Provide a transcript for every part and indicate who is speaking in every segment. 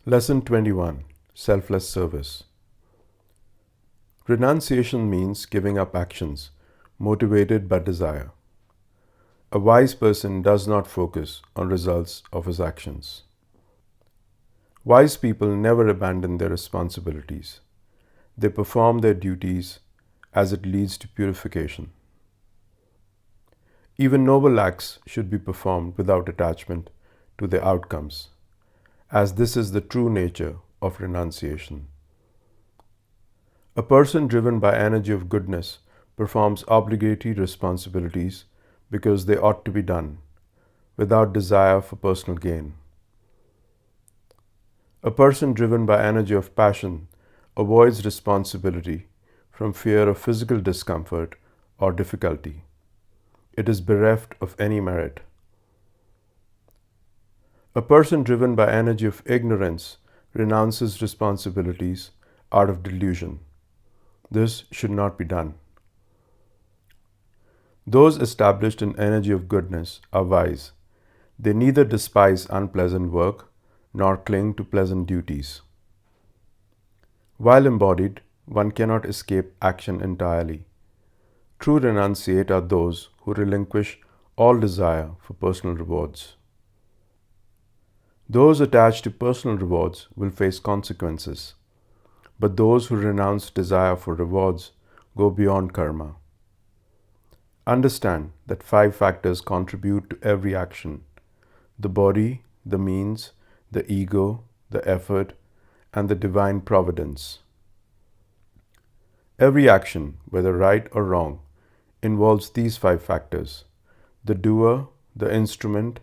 Speaker 1: Lesson 21. Selfless Service. Renunciation means giving up actions motivated by desire. A wise person does not focus on results of his actions. Wise people never abandon their responsibilities. They perform their duties as it leads to purification. Even noble acts should be performed without attachment to their outcomes, as this is the true nature of renunciation. A person driven by energy of goodness performs obligatory responsibilities because they ought to be done, without desire for personal gain. A person driven by energy of passion avoids responsibility from fear of physical discomfort or difficulty. It is bereft of any merit. A person driven by energy of ignorance renounces responsibilities out of delusion. This should not be done. Those established in energy of goodness are wise. They neither despise unpleasant work nor cling to pleasant duties. While embodied, one cannot escape action entirely. True renunciate are those who relinquish all desire for personal rewards. Those attached to personal rewards will face consequences, but those who renounce desire for rewards go beyond karma. Understand that 5 factors contribute to every action: the body, the means, the ego, the effort, and the divine providence. Every action, whether right or wrong, involves these 5 factors: the doer, the instrument,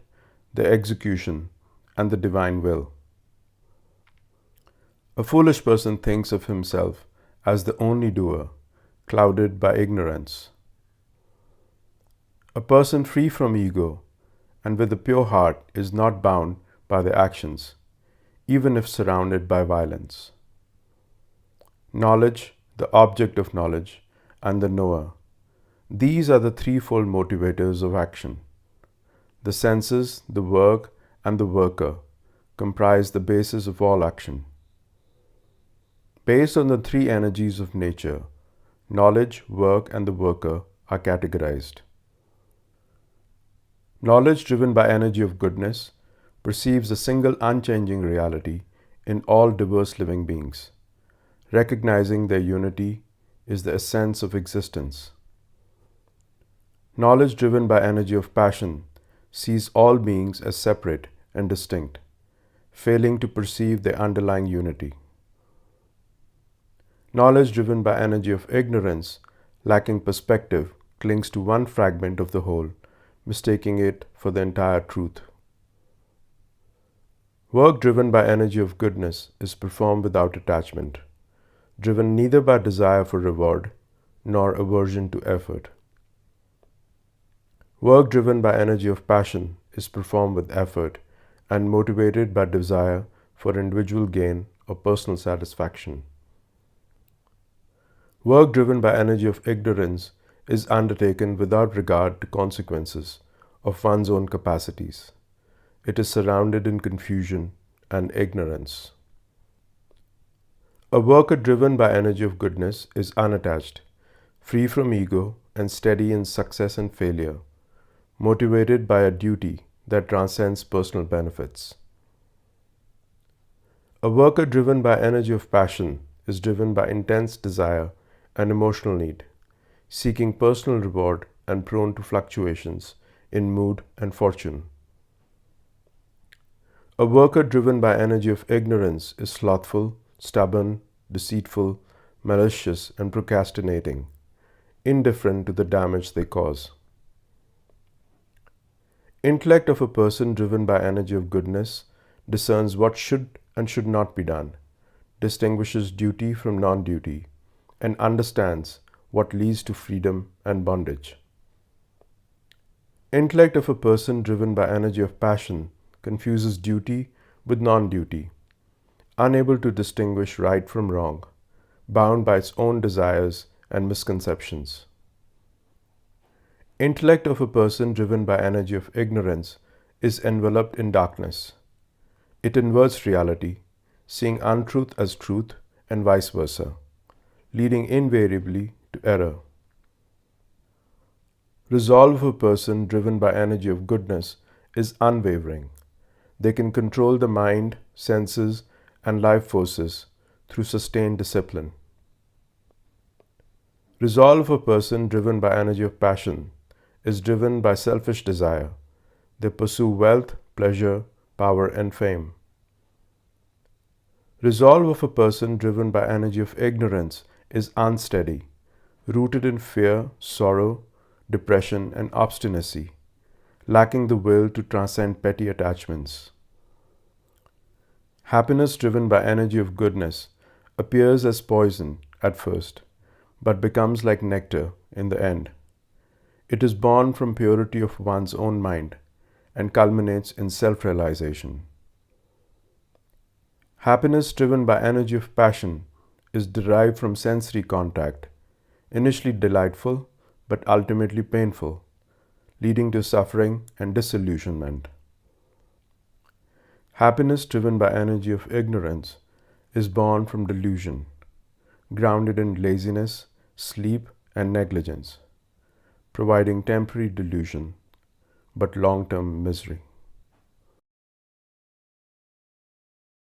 Speaker 1: the execution, and the divine will. A foolish person thinks of himself as the only doer, clouded by ignorance. A person free from ego and with a pure heart is not bound by their actions, even if surrounded by violence. Knowledge, the object of knowledge, and the knower. These are the threefold motivators of action. The senses, the work, and the worker comprise the basis of all action. Based on the 3 energies of nature, knowledge, work, and the worker are categorized. Knowledge driven by energy of goodness perceives a single unchanging reality in all diverse living beings. Recognizing their unity is the essence of existence. Knowledge driven by energy of passion sees all beings as separate and distinct, failing to perceive their underlying unity. Knowledge driven by energy of ignorance, lacking perspective, clings to one fragment of the whole, mistaking it for the entire truth. Work driven by energy of goodness is performed without attachment, driven neither by desire for reward nor aversion to effort. Work driven by energy of passion is performed with effort and motivated by desire for individual gain or personal satisfaction. Work driven by energy of ignorance is undertaken without regard to consequences of one's own capacities. It is surrounded in confusion and ignorance. A worker driven by energy of goodness is unattached, free from ego, and steady in success and failure, motivated by a duty that transcends personal benefits. A worker driven by energy of passion is driven by intense desire and emotional need, seeking personal reward and prone to fluctuations in mood and fortune. A worker driven by energy of ignorance is slothful, stubborn, deceitful, malicious, and procrastinating, indifferent to the damage they cause. Intellect of a person driven by energy of goodness discerns what should and should not be done, distinguishes duty from non-duty, and understands what leads to freedom and bondage. Intellect of a person driven by energy of passion confuses duty with non-duty, unable to distinguish right from wrong, bound by its own desires and misconceptions. Intellect of a person driven by energy of ignorance is enveloped in darkness. It inverts reality, seeing untruth as truth and vice versa, leading invariably to error. Resolve of a person driven by energy of goodness is unwavering. They can control the mind, senses, and life forces through sustained discipline. Resolve of a person driven by energy of passion is driven by selfish desire. They pursue wealth, pleasure, power, and fame. Resolve of a person driven by energy of ignorance is unsteady, rooted in fear, sorrow, depression, and obstinacy, lacking the will to transcend petty attachments. Happiness driven by energy of goodness appears as poison at first, but becomes like nectar in the end. It is born from purity of one's own mind and culminates in self-realization. Happiness driven by energy of passion is derived from sensory contact, initially delightful but ultimately painful, leading to suffering and disillusionment. Happiness driven by energy of ignorance is born from delusion, grounded in laziness, sleep, and negligence, providing temporary delusion but long-term misery.